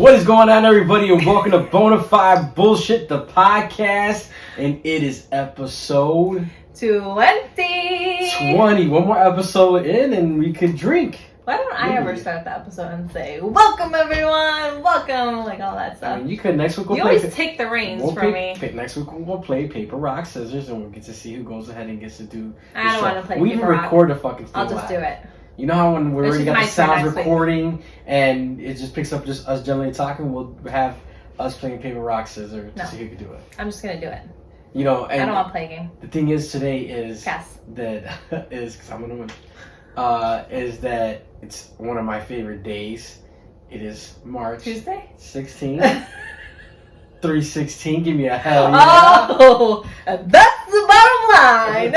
What is going on, everybody, and welcome to Bona Fide Bullshit, the podcast, and it is episode 20. One more episode in, and we could drink. Why don't I ever start the episode and say, welcome, everyone, welcome, like all that stuff? I mean, you could. Next week we'll you play. always take the reins from me. Next week we'll play paper, rock, scissors, and we'll get to see who goes ahead and gets to do the I don't show. want to play We paper, even rock. record the fucking thing. I'll just do it. You know how when we already got the sounds week. recording and it just picks up just us generally talking, we'll have us playing paper, rock, scissors to see who can do it. I'm just going to do it. You know, and I don't want to play a game. the thing is today is Pass. that is because I'm gonna win. Is that it's one of my favorite days. It is March Tuesday? 16th. 316. Give me a hell yeah. Oh, and that's the bottom line.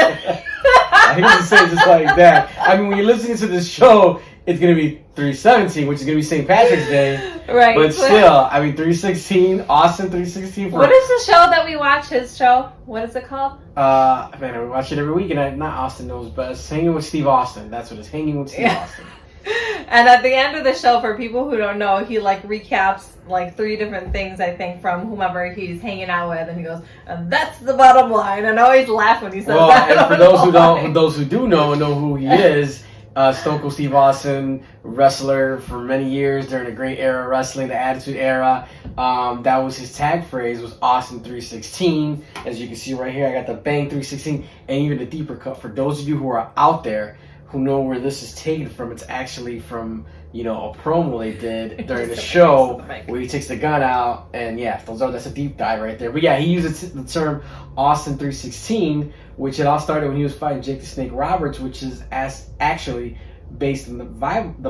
I hate to say it just like that. I mean, when you're listening to this show, it's gonna be 317, which is gonna be St. Patrick's Day. Right. But still, I mean, 316, Austin 316. What is the show that we watch? His show? What is it called? Man, I watch it every week, and not Austin knows best. Hanging with Steve Austin. That's what it's. Hanging with Steve Austin. And at the end of the show, for people who don't know, he like recaps like 3 different things, I think, from whomever he's hanging out with, and he goes, and that's the bottom line. And I always laugh when he says that. And for those who do know who he is, Stone Cold Steve Austin, wrestler for many years during the great era of wrestling, the Attitude Era. That was his tag phrase, was Austin 316. As you can see right here, I got the Bang 316, and even the deeper cut. For those of you who are out there who know where this is taken from, it's actually from, a promo they did during the show where he takes the gun out, and that's a deep dive right there. But yeah, he uses the term Austin 316, which it all started when he was fighting Jake the Snake Roberts, which is actually based on the Bible. The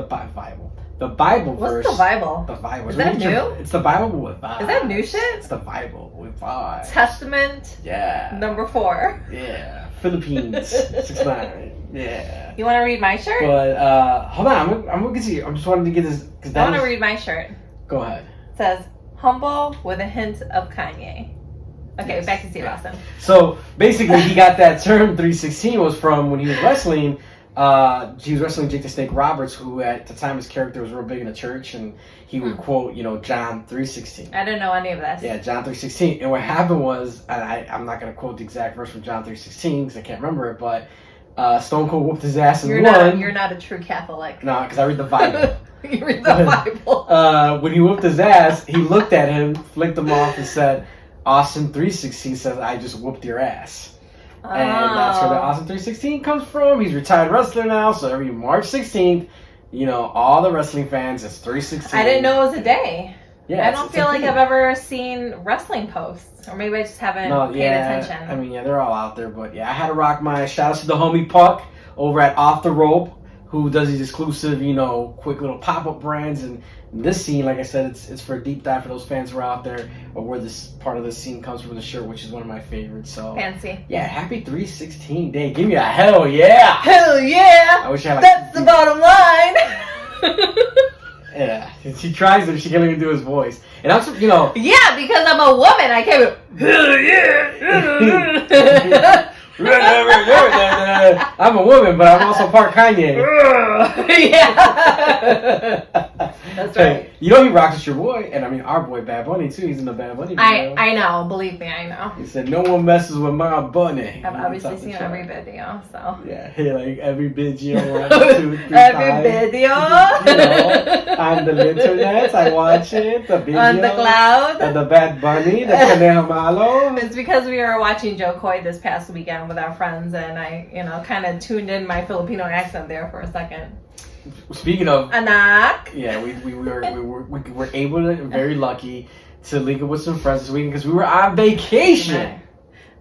Bible verse. What's the Bible? The Bible. Is that new? It's the Bible with vibes. Is that new shit? It's the Bible with vibes. Testament. Yeah. Number 4. Yeah. Philippines 6'9". Yeah. You want to read my shirt? But hold on, I'm gonna get to you. I just wanted to get this because I want to read my shirt. Go ahead. It says humble with a hint of Kanye. Okay, yes. Back to Steve Austin. So basically, he got that term 316 was from when he was wrestling. He was wrestling Jake the Snake Roberts, who at the time his character was real big in the church, and he would quote, John 3:16. I didn't know any of this. Yeah, John 3:16. And what happened was, and I'm not gonna quote the exact verse from John 3:16 because I can't remember it, but Stone Cold whooped his ass and won. You're not a true Catholic. No, because I read the Bible. You read the Bible. When he whooped his ass, he looked at him, flicked him off, and said, Austin 3:16 says, I just whooped your ass. And that's where the Austin 3:16 comes from. He's a retired wrestler now, so every March 16th, all the wrestling fans, it's 3:16. I didn't know it was a day. Yeah, I don't feel like I've ever seen wrestling posts, or maybe I just haven't paid attention. I mean, they're all out there, but I had to rock my shout outs to the homie Puck over at Off the Rope, who does these exclusive, quick little pop-up brands. And this scene, like I said, it's for a deep dive for those fans who are out there, or where this part of the scene comes from the shirt, which is one of my favorites. So fancy. Yeah, happy 316 day. Give me a hell yeah. Hell yeah. I wish I had That's the bottom line. Yeah, she tries it. She can't even do his voice. And I'm, Yeah, because I'm a woman. I can't. Hell yeah. I'm a woman, but I'm also part Kanye. Yeah. That's right. He rocks with your boy, and I mean our boy Bad Bunny too. He's in the Bad Bunny video. I know, believe me, I know. He said no one messes with my bunny. I've obviously seen every video, so. Yeah, like every video, 2, 3 every video. On the internet, I watch it. The video. On the cloud. The Bad Bunny, the Conejo Malo. It's because we were watching Joe Coy this past weekend with our friends, and I, kind of tuned in my Filipino accent there for a second. Speaking of Anak. Yeah, we were able to, very lucky to link up with some friends this weekend because we were on vacation.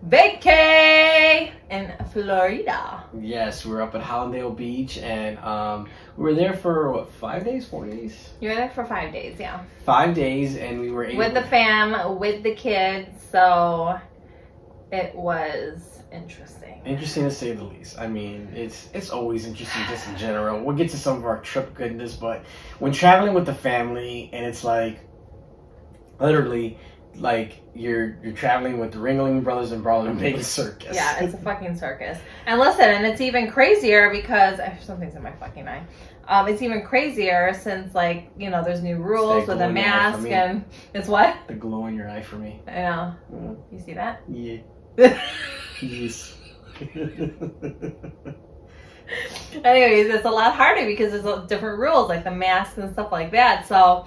Vacay in Florida. Yes, we were up at Hallandale Beach, and we were there for 5 days, 4 days. You were there for 5 days, yeah. 5 days, and we were able with the fam, with the kids, so it was interesting. Interesting to say the least. I mean, it's always interesting just in general. We'll get to some of our trip goodness, but when traveling with the family, and it's like literally like you're traveling with the Ringling Brothers and Brawling Bacon Circus. Yeah, it's a fucking circus. And listen, and it's even crazier because something's in my fucking eye. It's even crazier since, like, you know, there's new rules with a mask, and it's what? The glow in your eye for me. I know. You see that? Yeah. Yes. Anyways, it's a lot harder because there's different rules, like the masks and stuff like that. So,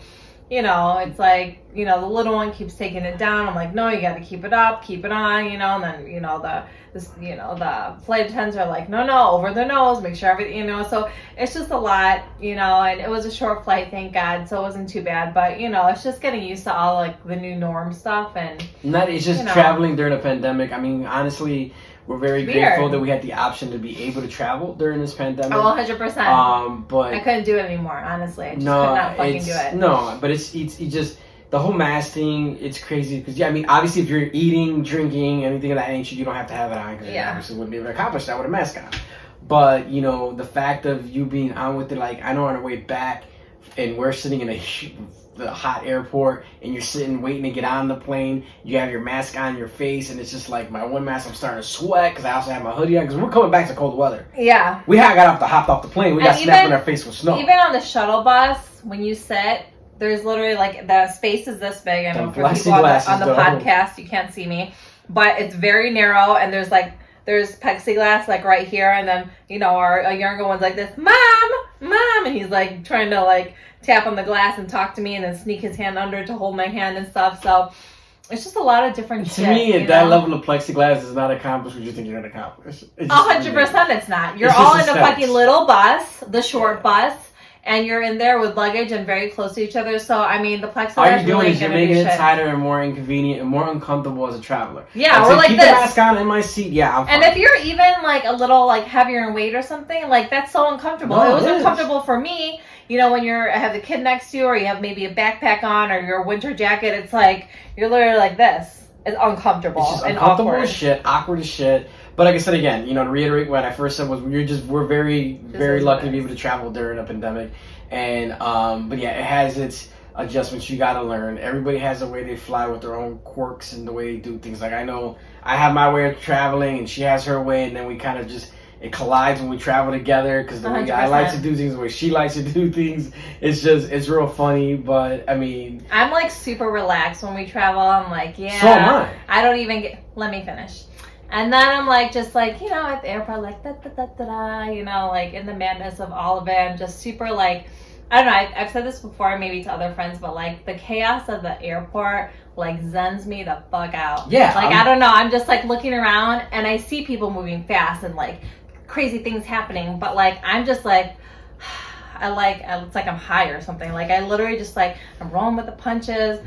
you know, it's like, you know, the little one keeps taking it down. I'm like, no, you got to keep it up, keep it on, you know. And then, you know, the flight attendants are like, no, over the nose, make sure everything, you know. So it's just a lot, you know. And it was a short flight, thank God, so it wasn't too bad. But, you know, it's just getting used to all like the new norm stuff, and it's just traveling during a pandemic. I mean, honestly, we're very grateful that we had the option to be able to travel during this pandemic. Oh, 100%. But I couldn't do it anymore, honestly. I just could not fucking do it. No, but it's just the whole mask thing. It's crazy because I mean, obviously, if you're eating, drinking, anything of that nature, you don't have to have it on because you obviously wouldn't be able to accomplish that with a mask on. But you know, the fact of you being on with it, like I know on our way back, and we're sitting in the hot airport, and you're sitting waiting to get on the plane. You have your mask on your face, and it's just like my one mask. I'm starting to sweat because I also have my hoodie on because we're coming back to cold weather. Yeah, we hopped off the plane. We got snapped in our face with snow. Even on the shuttle bus, when you sit, there's literally like the space is this big. I know for people on the podcast, you can't see me, but it's very narrow, and there's plexiglass like right here, and then you know our younger one's like this, mom, and he's like trying to like tap on the glass and talk to me, and then sneak his hand under to hold my hand and stuff. So it's just a lot of different shit. To me, that level of plexiglass is not accomplished what you think you're gonna accomplish. 100%, it's not. You're all in a fucking little bus, the short bus. And you're in there with luggage and very close to each other. So, I mean, the plexiglass all you're doing is you're making it shit. tighter and more inconvenient and more uncomfortable as a traveler. Yeah, we're like keep this. The mask on in my seat. Yeah, I'm fine. And if you're even like a little like heavier in weight or something, like that's so uncomfortable. No, it was uncomfortable for me. You know, when I have the kid next to you, or you have maybe a backpack on, or your winter jacket, it's like you're literally like this. It's uncomfortable. It's just and uncomfortable awkward. as shit, awkward as shit. But like I said again, you know, to reiterate what I first said was we're very lucky to be able to travel during a pandemic. And but yeah, it has its adjustments you gotta learn. Everybody has a way they fly with their own quirks and the way they do things. Like I know I have my way of traveling and she has her way, and then we kind of just it collides when we travel together because the way I like to do things, the way she likes to do things, it's real funny. But I mean, I'm like super relaxed when we travel. I'm like, yeah, so am I don't even let me finish. And then I'm like, just like, you know, at the airport, like, you know, like in the madness of all of it. I'm just super like, I don't know, I've said this before maybe to other friends, but like the chaos of the airport like zens me the fuck out. Yeah. Like, I don't know, I'm just like looking around and I see people moving fast and like crazy things happening. But like, I'm just like, it's like I'm high or something. Like I literally just like, I'm rolling with the punches.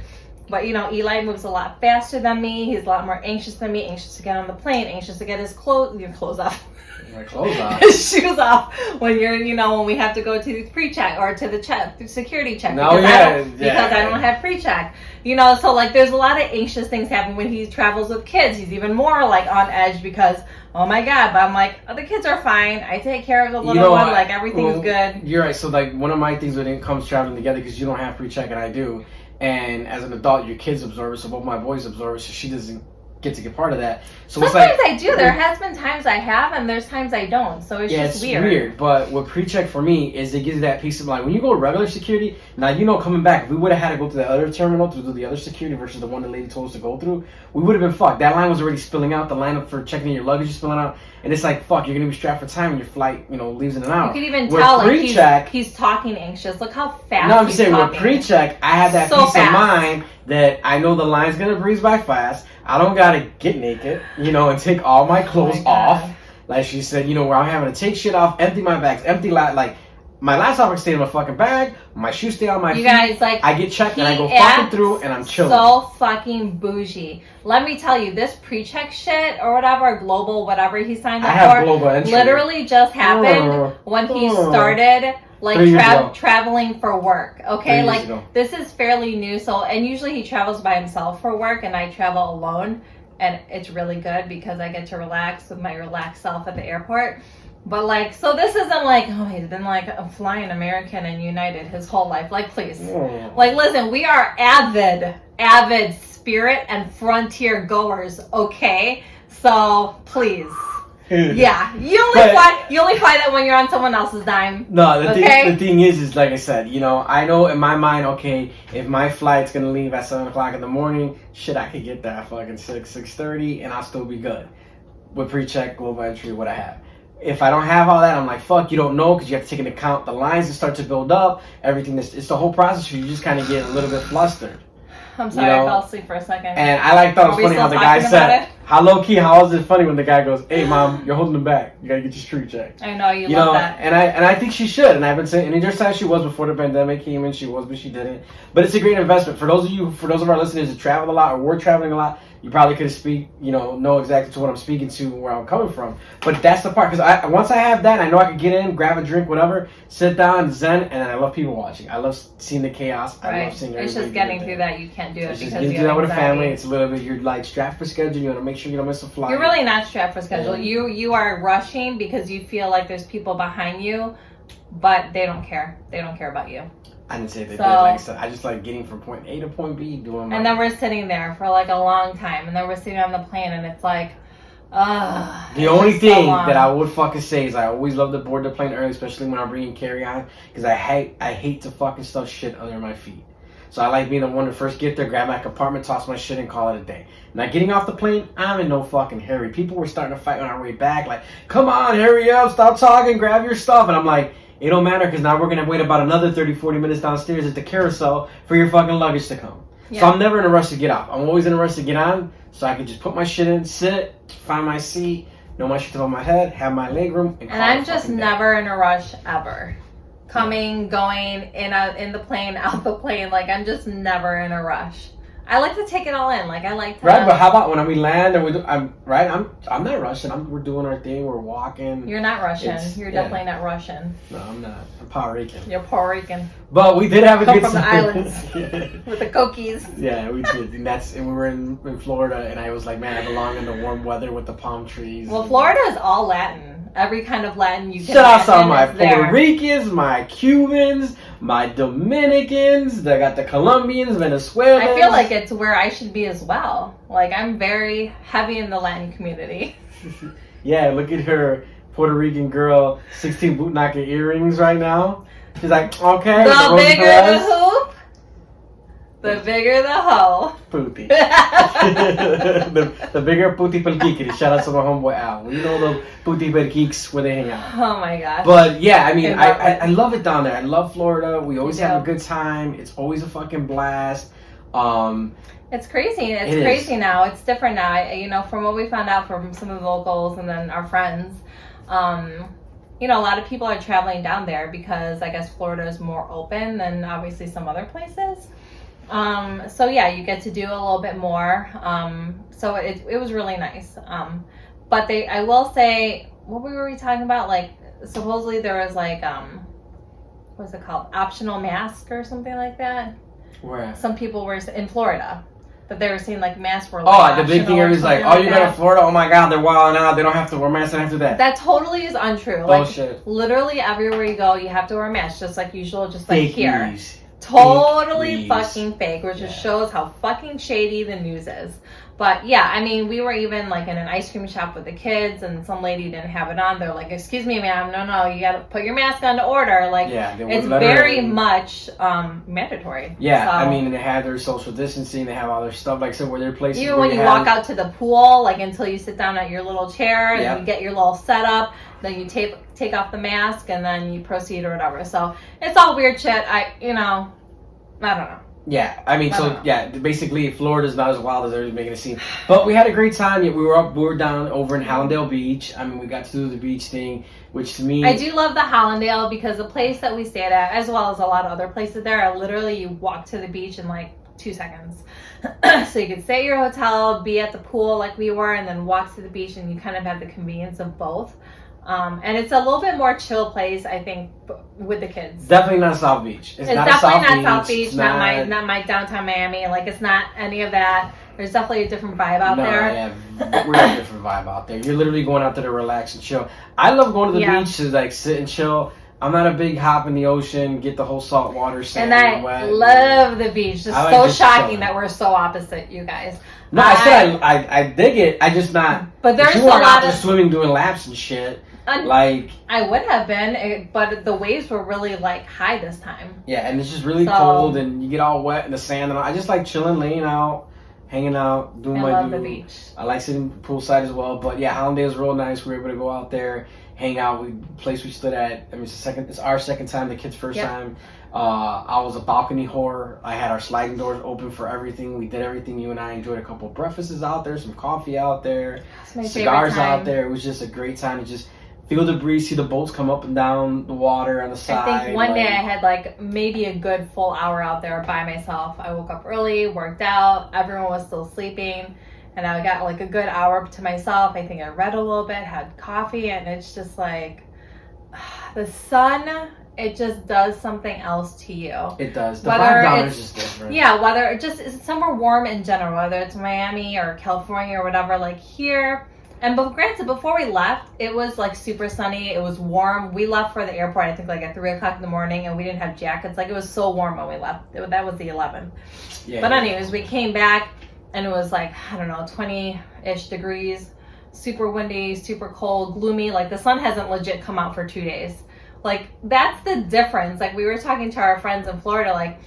But, you know, Eli moves a lot faster than me. He's a lot more anxious than me, anxious to get on the plane, anxious to get his clothes off. My clothes off. His shoes off when when we have to go to the pre-check or to the security check. Because I don't have pre-check. You know, so like there's a lot of anxious things happen when he travels with kids. He's even more like on edge because, oh my God. But I'm like, the kids are fine. I take care of the little one. Like everything's good. You're right. So like one of my things when it comes traveling together, because you don't have pre-check and I do. And as an adult, your kids absorb it, so both my boys absorb it, so she doesn't get part of that. So sometimes I do. There has been times I have, and there's times I don't. So it's just weird. It's weird. But what pre-check for me is it gives you that peace of mind. When you go to regular security, now you know coming back, if we would have had to go to the other terminal to do the other security versus the one the lady told us to go through, we would have been fucked. That line was already spilling out. The line for checking in your luggage is spilling out. And it's like, fuck, you're going to be strapped for time when your flight, leaves in an hour. You can even tell, like, he's talking anxious. Look how fast No, I'm just saying, with pre-check, I have that peace of mind that I know the line's going to breeze by fast. I don't got to get naked, and take all my clothes off. Like she said, where I'm having to take shit off, empty my bags, like, my laptop can stay in my fucking bag, my shoes stay on my feet. You guys, like, I get checked and I go fucking through and I'm chilling. So fucking bougie. Let me tell you, this pre-check shit or whatever, global, whatever he signed up for, I have global entry. Literally just happened when he started traveling for work. Okay, this is fairly new. So, and usually he travels by himself for work, and I travel alone, and it's really good because I get to relax with my relaxed self at the airport. But so this isn't like, oh, he's been a flying American and United his whole life. Please. Listen, we are avid Spirit and Frontier goers, okay? So please. Yeah, you only fly that when you're on someone else's dime. No, the thing is like I said, you know, I know in my mind, okay, if my flight's gonna leave at 7:00 in the morning, shit, I could get there at fucking 6:30, and I'll still be good with pre-check, global entry, what I have. If I don't have all that, I'm like, fuck, you don't know, because you have to take into account the lines that start to build up, everything. It's the whole process. You just kind of get a little bit flustered. I'm sorry, I fell asleep for a second. And I thought it was funny how the guy said, how low key, how is it funny when the guy goes, hey mom, you're holding him back. You gotta get your street check. I know, you love that. And I think she should. And I've been saying, and there's times she was before the pandemic came in, she was, but she didn't. But it's a great investment. For those of our listeners that travel a lot or were traveling a lot, you probably could speak, know exactly to what I'm speaking to, where I'm coming from. But that's the part, because once I have that, I know I can get in, grab a drink, whatever, sit down, zen, and I love people watching. I love seeing the chaos. I love seeing everybody. It's just getting through that. You can't do it because you getting through that with a family. It's a little bit, you're like strapped for schedule. You want to make sure you don't miss a flight. You're really not strapped for schedule. You are rushing because you feel like there's people behind you, but they don't care. They don't care about you. I didn't say they did. Like I said, I just like getting from point A to point B, doing my... And then we're sitting there for like a long time, and then we're sitting on the plane, and it's like, the only thing that I would fucking say is I always love to board the plane early, especially when I'm bringing carry-on, because I hate to fucking stuff shit under my feet. So I like being the one to first get there, grab my compartment, toss my shit, and call it a day. Now getting off the plane, I'm in no fucking hurry. People were starting to fight on our way back, like, come on, hurry up, stop talking, grab your stuff. And I'm like, it don't matter, because now we're going to wait about another 30, 40 minutes downstairs at the carousel for your fucking luggage to come. Yeah. So I'm never in a rush to get off. I'm always in a rush to get on, so I can just put my shit in, sit, find my seat, know my shit's on my head, have my leg room, and I'm just never in a rush ever. Coming, going, in the plane, out the plane. Like, I'm just never in a rush. I like to take it all in. Like, I like to... Right, but how about when we land and I'm not rushing. We're doing our thing. We're walking. You're not rushing. You're definitely not rushing. No, I'm not. I'm Puerto Rican. You're Puerto Rican. But we did have a good time. From the islands. With the cookies. Yeah, we did. And we were in Florida, and I was like, man, I belong in the warm weather with the palm trees. Well, Florida is all Latin. Every kind of Latin you can. Shout out to my Puerto Ricans, my Cubans, my Dominicans. I got the Colombians, Venezuelans. I feel like it's where I should be as well. Like, I'm very heavy in the Latin community. Yeah, look at her, Puerto Rican girl, 16 boot knocker earrings right now. She's like, okay. The bigger the hoop, the bigger the hoe. Pooty. the bigger pooty pel kikiri. Shout out to my homeboy Al. We know the pooty pel geeks where they hang out. Oh my gosh. But yeah, I mean, I love it down there. I love Florida. We always have a good time. It's always a fucking blast. It's crazy. It's crazy now. It's different now. From what we found out from some of the locals and then our friends, a lot of people are traveling down there because I guess Florida is more open than obviously some other places. So yeah, you get to do a little bit more. So it was really nice. But I will say, what were we talking about? Like, supposedly there was like, what's it called? Optional mask or something like that. Where? Some people were in Florida. That they were seeing like masks were like the big thing is like, oh, you go to Florida, oh my god, they're wilding out, they don't have to wear masks after that. That totally is untrue. Bullshit. Like, literally everywhere you go, you have to wear a mask, just like usual, just like fake here. News. Totally fucking fake, which just shows how fucking shady the news is. But yeah, I mean, we were even like in an ice cream shop with the kids, and some lady didn't have it on. They're like, "Excuse me, ma'am, no, you gotta put your mask on to order." Like, it's very much mandatory. Yeah, so, I mean, they have their social distancing. They have all their stuff, like so where their places. Even when you walk out to the pool, like until you sit down at your little chair and you get your little setup, then you take off the mask and then you proceed or whatever. So it's all weird shit. I don't know. Yeah, I mean, basically Florida's not as wild as everybody's making it seem. But we had a great time. We were down over in Hallandale Beach. I mean, we got to do the beach thing, which to me... I do love the Hallandale because the place that we stayed at, as well as a lot of other places there, are literally you walk to the beach in like 2 seconds. So you could stay at your hotel, be at the pool like we were, and then walk to the beach, and you kind of have the convenience of both. And it's a little bit more chill place, I think, with the kids. Definitely not South Beach. It's definitely not South Beach. Not my downtown Miami. Like, it's not any of that. There's definitely a different vibe out there. Yeah, we're a different vibe out there. You're literally going out there to relax and chill. I love going to the beach to like sit and chill. I'm not a big hop in the ocean, get the whole salt water sand And I wet. love the beach. Just I like so just shocking chilling. that we're so opposite, you guys. No, I said I dig it. I just not. But there's you a weren't out lot there of swimming, doing laps and shit. Like I would have been, but the waves were really like high this time. yeah, and it's just really cold, and you get all wet in the sand. And I just like chilling, laying out, hanging out, doing I my love do. the beach. I like sitting poolside as well. But yeah, Holiday was real nice. We were able to go out there, hang out. Place we stood at. I mean, it's our second time. The kids' first time. I was a balcony whore. I had our sliding doors open for everything. We did everything. You and I enjoyed a couple of breakfasts out there, some coffee out there, cigars out there. It was just a great time to just feel the breeze, see the boats come up and down the water on the side. I think one day I had like maybe a good full hour out there by myself. I woke up early, worked out, everyone was still sleeping, and I got like a good hour to myself. I think I read a little bit, had coffee, and it's just like the sun, it just does something else to you. It does. The vibe down is just different. Yeah, whether it just is somewhere warm in general, whether it's Miami or California or whatever, like here. And but granted, before we left, it was like super sunny. It was warm. We left for the airport, I think like at 3 o'clock in the morning, and we didn't have jackets. Like it was so warm when we left. That was the 11th. Yeah. But anyways, we came back and it was like, I don't know, 20-ish degrees, super windy, super cold, gloomy. Like the sun hasn't legit come out for 2 days. Like that's the difference. Like we were talking to our friends in Florida, like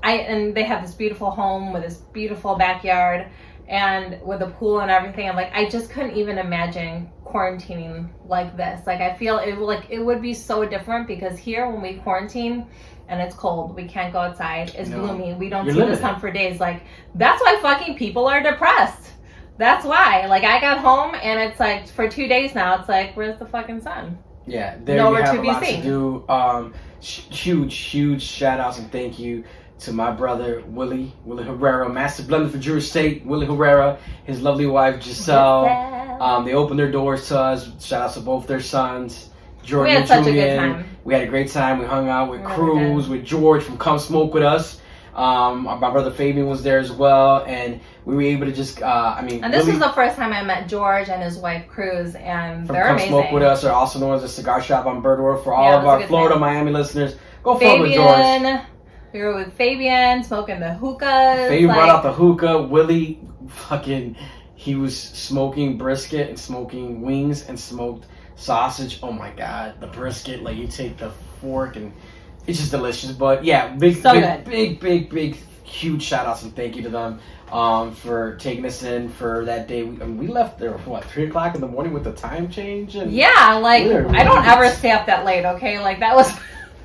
and they have this beautiful home with this beautiful backyard and with a pool and everything. I'm like, I just couldn't even imagine quarantining like this. Like I feel it would be so different because here when we quarantine and it's cold, we can't go outside, it's gloomy, we don't see the sun for days. Like that's why fucking people are depressed. That's why. Like I got home and it's like for 2 days now, it's like, where's the fucking sun? Yeah, there nowhere you have to be a lot seen. to do. Huge shout outs and thank you to my brother Willie Herrera, Master Blender for Drew State. Willie Herrera, his lovely wife Giselle. They opened their doors to us. Shout out to both their sons, Jordan and Julian. We had such a good time. We had a great time. We hung out with Cruz, with George from Come Smoke With Us. My brother Fabian was there as well, and we were able to just, And this was the first time I met George and his wife Cruz, and they're amazing. Come Smoke With Us, are also known as a cigar shop on Birdworth. For all of our Florida, Miami listeners, go fuck with George. We were with Fabian, smoking the hookahs. Fabian brought out the hookah. Willie, he was smoking brisket and smoking wings and smoked sausage. Oh my God, the brisket, like you take the fork and it's just delicious. But yeah, big, huge shout outs and thank you to them for taking us in for that day. We left there, 3 o'clock in the morning with the time change? And yeah, like I don't ever stay up that late, okay? Like that was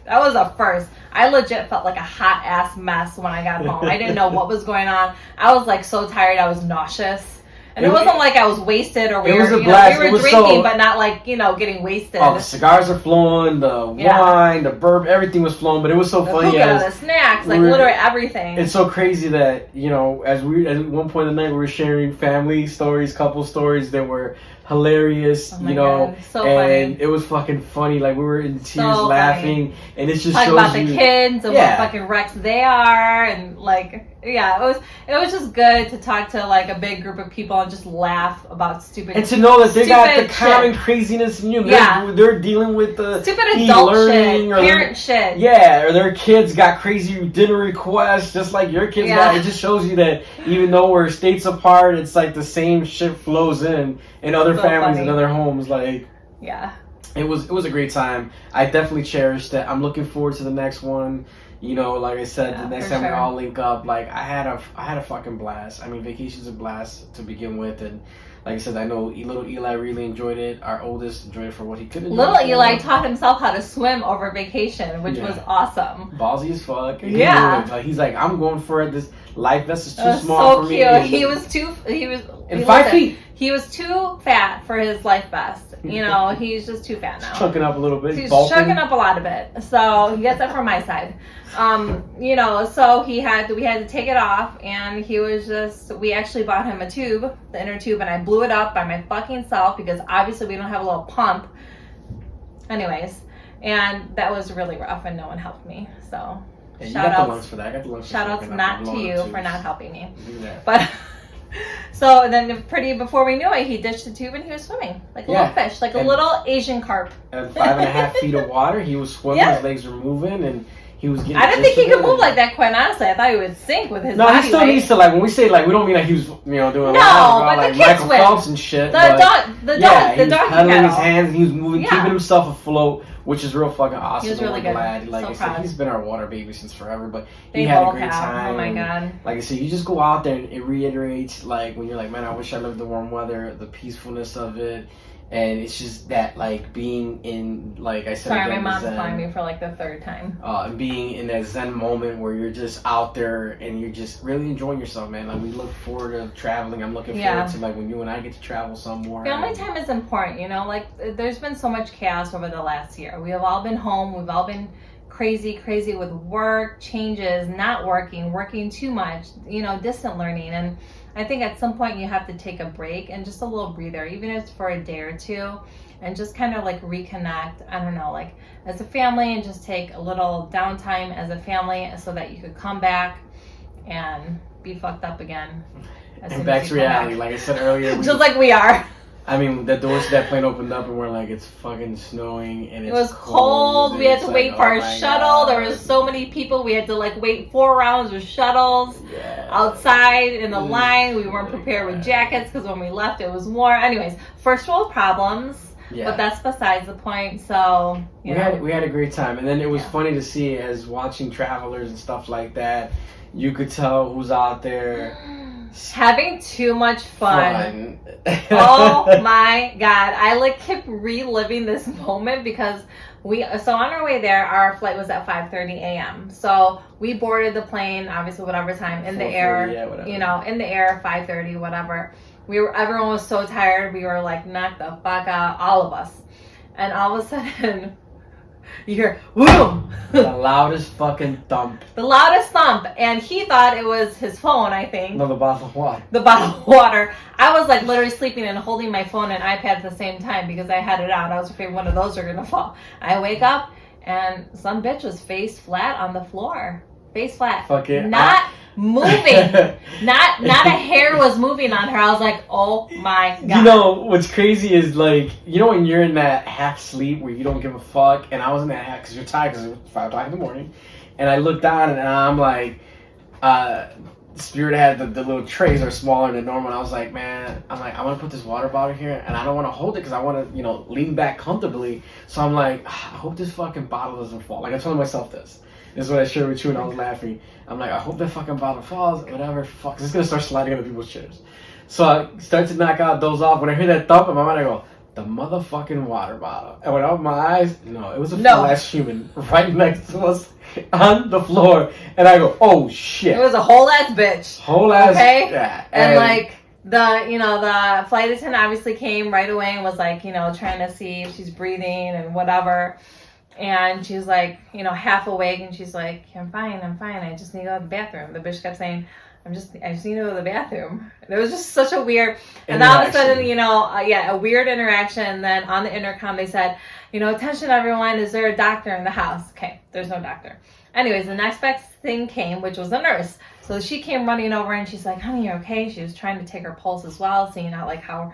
a first. I legit felt like a hot ass mess when I got home. I didn't know what was going on. I was like so tired, I was nauseous. And it wasn't like I was wasted or we were drinking, but not like, getting wasted. Oh, the cigars are flowing, the wine, the bourbon, everything was flowing, but it was so funny. The snacks, like literally everything. It's so crazy that, at one point in the night we were sharing family stories, couple stories that were hilarious, God, so and funny. It was fucking funny. Like we were in tears laughing, and it just talk shows about the kids and what fucking wrecks they are, and it was just good to talk to like a big group of people and just laugh about stupid and to know that they got the common shit. Craziness in you. They're dealing with the stupid adult shit, parent shit. Yeah, or their kids got crazy dinner requests just like your kids got. It just shows you that even though we're states apart, it's like the same shit flows in other families and other homes. Like it was a great time. I definitely cherished it. I'm looking forward to the next one. Like I said, the next time we all link up, like I had a fucking blast. I mean, vacation's a blast to begin with, and like I said, I know little Eli really enjoyed it. Our oldest enjoyed it for what he could enjoy. Little Eli taught himself how to swim over vacation, which was awesome. Ballsy as fuck. He's like, I'm going for it. This life vest is too small for me. So cute. And 5 feet. He was too fat for his life vest. He's just too fat now. Chunking up a little bit. He's chunking up a lot of it. So he gets that from my side. So we had to take it off, and we actually bought him a tube, the inner tube, and I blew it up by my fucking self because obviously we don't have a little pump. Anyways, and that was really rough, and no one helped me. So shout outs for that. I got the lungs for that. Shout outs not to you for not helping me. But So then before we knew it, he ditched the tube and he was swimming like a little fish, like a little Asian carp. At 5.5 feet of water, he was swimming. His legs were moving, and he was getting. I didn't think he could move like that. Quite honestly, I thought he would sink with his. No, body he still weight. needs to when we say we don't mean he was doing no, but like Michael swim. Phelps and shit. The dog, he was dog pedaling his hands, and he was moving, keeping himself afloat, which is real fucking awesome. He was really good. Glad. Like so I said, he's been our water baby since forever, but they he had a both great time. Oh my god! Like I said, you just go out there and it reiterates when you're like, man, I wish I lived the warm weather, the peacefulness of it. And it's just that, being in, I said, sorry, again, my mom's Zen, calling me for the third time. And being in that Zen moment where you're just out there and you're just really enjoying yourself, man. We look forward to traveling. I'm looking forward to when you and I get to travel somewhere. Family time is important, there's been so much chaos over the last year. We have all been home. We've all been crazy with work, changes, not working too much, distant learning. And I think at some point you have to take a break and just a little breather, even if it's for a day or two, and just kind of reconnect. I don't know, as a family, and just take a little downtime as a family so that you could come back and be fucked up again. And back to reality, like I said earlier. Just like we are. I mean, the doors to that plane opened up and we're it's fucking snowing and it was cold. We had to wait for our shuttle. There were so many people. We had to wait 4 rounds with shuttles outside in the line. We weren't prepared with jackets because when we left it was warm. Anyways, first world problems. Yeah. But that's besides the point. So we had a great time, and then it was funny to see as watching travelers and stuff like that. You could tell who's out there. Having too much fun. Oh my god. I kept reliving this moment because so on our way there, our flight was at 5:30 a.m. So we boarded the plane, obviously whatever time, in the air, in the air, 5:30, whatever. Everyone was so tired. We were knocked the fuck out, all of us. And all of a sudden, you hear, boom! The loudest fucking thump. The loudest thump. And he thought it was his phone, I think. No, the bottle of water. The bottle of water. I was literally sleeping and holding my phone and iPad at the same time because I had it out. I was afraid one of those were going to fall. I wake up and some bitch was face flat on the floor. Face flat. Fuck it. Not moving. Not a hair was moving on her. I was like, oh my god. What's crazy is when you're in that half sleep where you don't give a fuck, and I was in that half because you're tired because it was 5 o'clock in the morning, and I looked down and I'm Spirit had the little trays are smaller than normal, and I was like, man, I want to put this water bottle here, and I don't want to hold it because I want to lean back comfortably. So I'm like, I hope this fucking bottle doesn't fall. I'm telling myself this. This is what I shared with you, and I was laughing. I'm like, I hope that fucking bottle falls, whatever. Fuck, it's gonna start sliding into people's chairs. So I start to knock out those off. When I hear that thump in my mind, I go, the motherfucking water bottle. And when I opened my eyes, no, it was a full-ass human right next to us on the floor. And I go, oh shit. It was a whole-ass bitch. Whole-ass. Okay? Yeah. And the flight attendant obviously came right away and was trying to see if she's breathing and whatever. And she's half awake, and she's like, I'm fine. I just need to go to the bathroom. The bitch kept saying, I just need to go to the bathroom. And it was just such a weird, and all of a sudden, a weird interaction. And then on the intercom, they said, attention everyone, is there a doctor in the house? Okay, there's no doctor. Anyways, the next best thing came, which was a nurse. So she came running over, and she's like, honey, you're okay? She was trying to take her pulse as well, seeing how, how,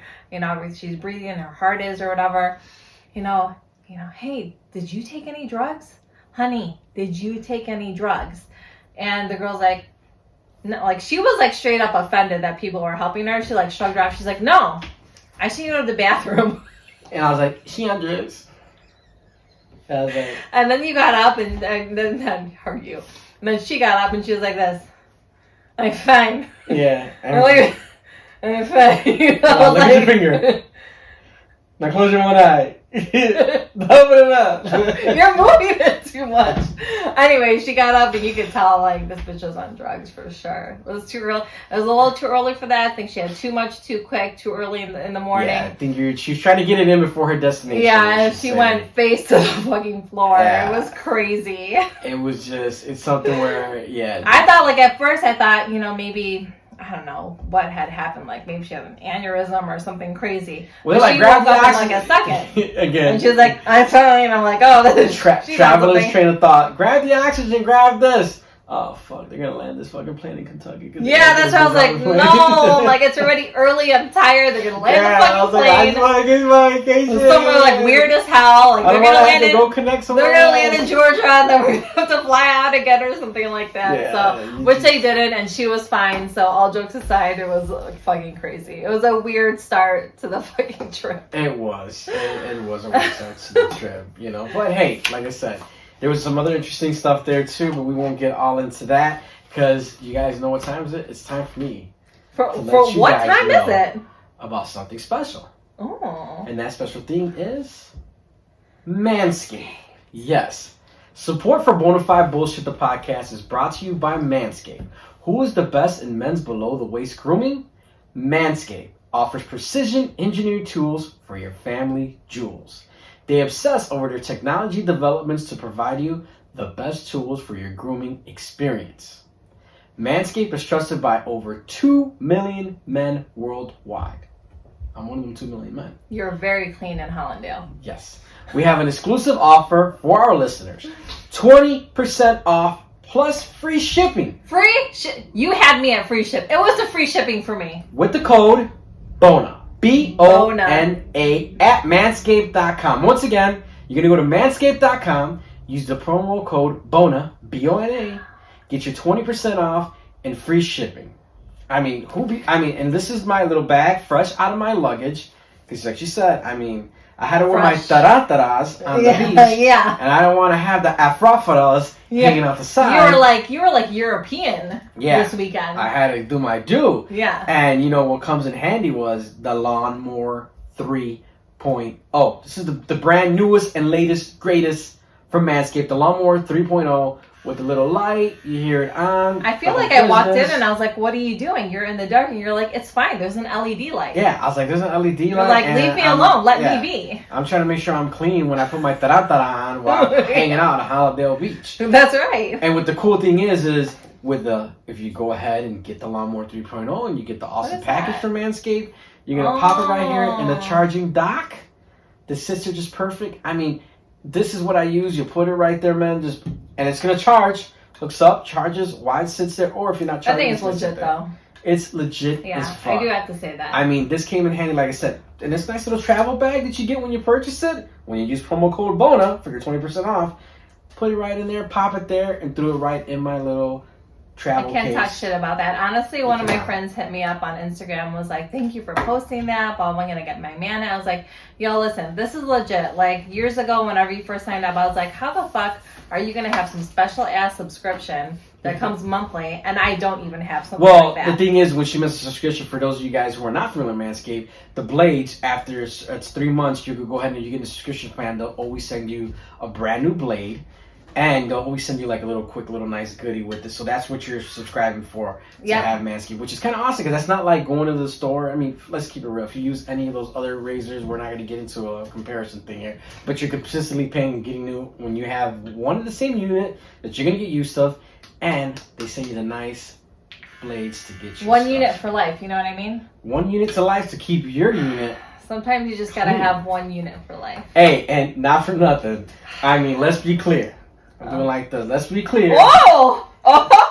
she's breathing, her heart is or whatever. Hey, did you take any drugs? Honey, did you take any drugs? And the girl's like, no, she was straight up offended that people were helping her. She shrugged her off. She's like, no, I should go to the bathroom. And I was like, she on drugs? And then you got up and then her you. And then she got up and she was like this. I'm fine. Yeah. I'm fine. Now, look at your finger. Now close your one eye. Open it up. You're moving it too much. Anyway, she got up and you could tell this bitch was on drugs for sure. It was too early. It was a little too early for that. I think she had too much, too quick, too early in the morning. Yeah, I think she was trying to get it in before her destination. Yeah, and she went face to the fucking floor. Yeah. It was crazy. It was it's something where I thought at first I thought maybe. I don't know what had happened. Maybe she had an aneurysm or something crazy. Well, she woke up in a second. Again. And she was like, I'm fine. And I'm like, oh, that is traveler's train of thought. Grab the oxygen, grab this. oh fuck, they're gonna land this fucking plane in Kentucky. Yeah, that's why I was like, no, like it's already early. I'm tired. They're gonna land the fucking plane. I just want to get my vacation. Somewhere like weird as hell. Like they're gonna land in. Go connect somewhere. They're gonna land in Georgia, and then we're gonna have to fly out again or something like that. Yeah, so, which they didn't, and she was fine. So, all jokes aside, it was like, fucking crazy. It was a weird start to the fucking trip. It was. It was a weird start to the trip, you know. But hey, like I said, there was some other interesting stuff there too, but we won't get all into that because you guys know what time is it? It's time for me. For what time is it? About something special. Oh. And that special thing is Manscape. Yes. Support for Bona Fide Bullshit, the podcast, is brought to you by Manscape. Who is the best in men's below-the-waist grooming? Manscape offers precision-engineered tools for your family jewels. They obsess over their technology developments to provide you the best tools for your grooming experience. Manscaped is trusted by over 2 million men worldwide. I'm one of them 2 million men. You're very clean in Hollandale. Yes. We have an exclusive offer for our listeners. 20% off plus free shipping. You had me at free ship. It was the free shipping for me. With the code BONA. BONA at manscaped.com. Once again, you're going to go to manscaped.com, use the promo code BONA, BONA, get your 20% off and free shipping. I mean, and this is my little bag, fresh out of my luggage. Because like she said, I had to wear my tarantaras on the beach. Yeah. And I don't want to have the afrofaras hanging out the side. You were like European this weekend. I had to do my due. Yeah. And you know what comes in handy was the Lawnmower 3.0. This is the brand newest and latest, greatest from Manscaped. The Lawnmower 3.0 with the little light. You hear it on. I feel like I walked in and I was like, what are you doing? You're in the dark. And you're like, it's fine. There's an LED light. Yeah. I was like, there's an LED light. You're like, leave me alone. Let me be. I'm trying to make sure I'm clean when I put my tarantara on while I'm hanging out on Hollandale Beach. That's right. And what the cool thing is if you go ahead and get the Lawnmower 3.0 and you get the awesome package from Manscaped, you're going to pop it right here in the charging dock. The sits are just perfect. This is what I use. You put it right there, man. And it's going to charge. Hooks up, charges, wide sits there. Or if you're not charging, I think it's legit, though. It's legit as fuck. I do have to say that. This came in handy, like I said. And this nice little travel bag that you get when you purchase it, when you use promo code BONA for your 20% off, put it right in there, pop it there, and threw it right in my little travel case. I can't talk shit about that. Honestly, one of my friends hit me up on Instagram, was like, thank you for posting that, but I'm going to get my man. I was like, yo, listen, this is legit. Like, years ago, whenever you first signed up, I was like, how the fuck are you going to have some special ass subscription that comes monthly, and I don't even have something like that? Well, the thing is, when she missed a subscription, for those of you guys who are not familiar with Manscaped, the blades, after it's 3 months, you could go ahead and you get a subscription plan. They'll always send you a brand new blade. And they'll always send you like a little quick, little nice goodie with it. So that's what you're subscribing for to have Manscaped, which is kind of awesome because that's not like going to the store. Let's keep it real. If you use any of those other razors, we're not going to get into a comparison thing here. But you're consistently paying and getting new when you have one of the same unit that you're going to get used to, and they send you the nice blades to get you. One unit for life, you know what I mean? One unit to life to keep your unit. Sometimes you just got to have one unit for life. Hey, and not for nothing. Let's be clear. I'm doing like this. Let's be clear. Oh!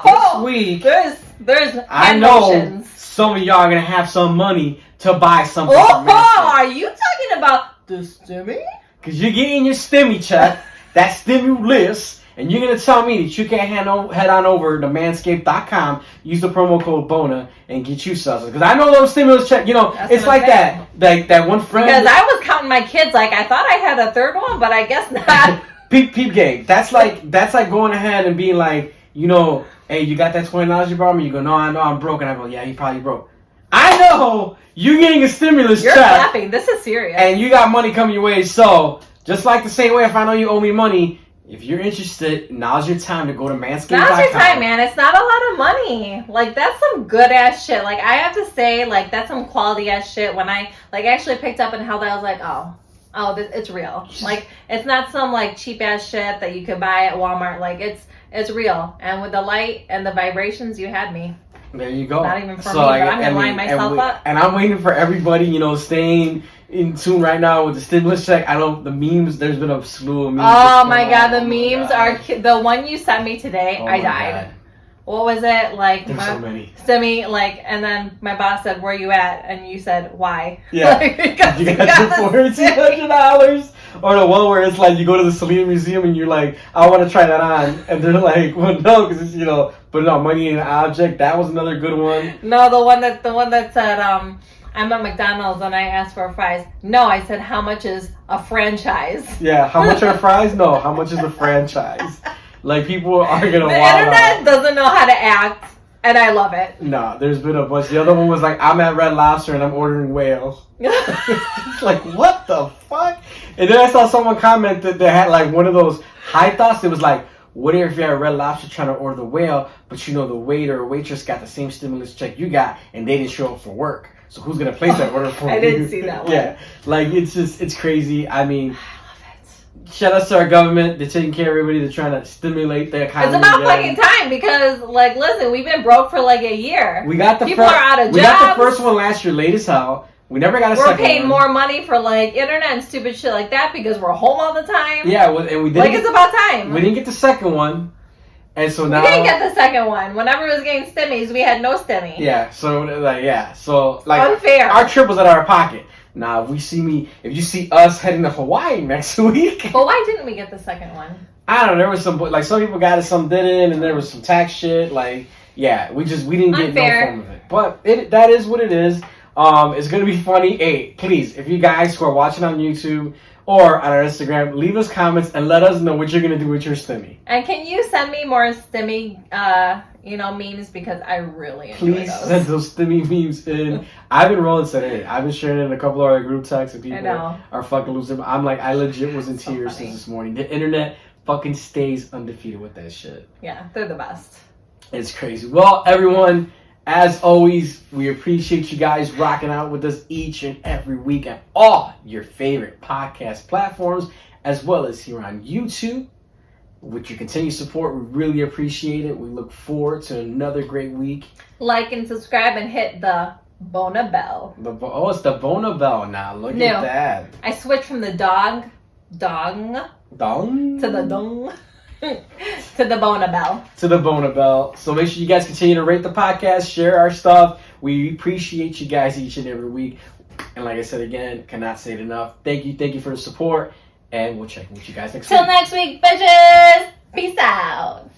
This week, there's I know some of y'all are gonna have some money to buy something. Are you talking about the Stimmy? Because you're getting your Stimmy check, that stimulus, and you're gonna tell me that you can't head on over to manscaped.com, use the promo code BONA, and get you something. Because I know those stimulus check. That's it's like that. Like that one friend. Because I was counting my kids. Like I thought I had a third one, but I guess not. Peep gang. That's like going ahead and being like, hey, you got that $20 you brought me? You go, no, I know I'm broke. And I go, yeah, he probably broke. I know you're getting a stimulus check. You're laughing. This is serious. And you got money coming your way. So just like the same way, if I know you owe me money, if you're interested, now's your time to go to Manscaped.com. Now's your time, man. It's not a lot of money. Like, that's some good ass shit. Like, I have to say, like, that's some quality ass shit. When I actually picked up and held it, I was like, oh, it's real. Like, it's not some like cheap ass shit that you could buy at Walmart. Like, it's real. And with the light and the vibrations, you had me. There you go. Not even for me, but I'm gonna line myself up. And I'm waiting for everybody, staying in tune right now with the stimulus check. I know the memes. There's been a slew of memes. Oh my god, the memes are the one you sent me today. I died. what was it? Like, There's so many. Stimmy, like, and then my boss said, where you at? And you said, why? Yeah. Like, because You got your $1,400. Or the one where it's like you go to the Selena Museum and you're like, I want to try that on. And they're like, well, no, because it's, but no, money ain't an object. That was another good one. No, the one that said, I'm at McDonald's and I asked for fries. No, I said, how much is a franchise? Yeah, how much are fries? No, how much is a franchise? Like, people are going to The internet doesn't know how to act, and I love it. Nah, there's been a bunch. The other one was like, I'm at Red Lobster and I'm ordering whale. It's like, what the fuck? And then I saw someone comment that they had like one of those high thoughts. It was like, what if you're at Red Lobster trying to order the whale, but the waiter or waitress got the same stimulus check you got and they didn't show up for work? So who's going to place that order for you? I didn't see that one. Yeah, like it's crazy. I mean, shout out to our government. They're taking care of everybody. They're trying to stimulate the economy. It's about fucking time because, like, listen, we've been broke for like a year. We got the people are out of jobs. We got the first one last year, late as hell. We never got a second one. We're paying more money for like internet and stupid shit like that because we're home all the time. Yeah, and we didn't. Like, it's about time. We didn't get the second one, and so now we didn't get the second one. Whenever it was getting stimmies, we had no stimmy. Yeah, so unfair. Our trip was out of our pocket. Now, if you see us heading to Hawaii next week. But why didn't we get the second one? I don't know. There was some people got it, some didn't, and there was some tax shit. Like, yeah, we didn't get no form of it. But that is what it is. It's gonna be funny. Hey, please, if you guys who are watching on YouTube or on our Instagram, leave us comments and let us know what you're gonna do with your stimmy. And can you send me more stimmy, memes because I really enjoy Please those. send those stimmy memes in. I've been rolling today. I've been sharing it in a couple of our group texts and people are fucking losing. I'm like, I legit was in tears since this morning. The internet fucking stays undefeated with that shit. Yeah, they're the best. It's crazy. Well, everyone, as always, we appreciate you guys rocking out with us each and every week at all your favorite podcast platforms, as well as here on YouTube. With your continued support, we really appreciate it. We look forward to another great week. Like and subscribe and hit the Bona Bell. It's the Bona Bell now. Look at that. I switched from the dong Dong? to the dong to the Bona Bell. To the Bona Bell. So make sure you guys continue to rate the podcast, share our stuff. We appreciate you guys each and every week. And like I said again, cannot say it enough. Thank you for the support. And we'll check in with you guys next week. Till next week, bitches. Peace out.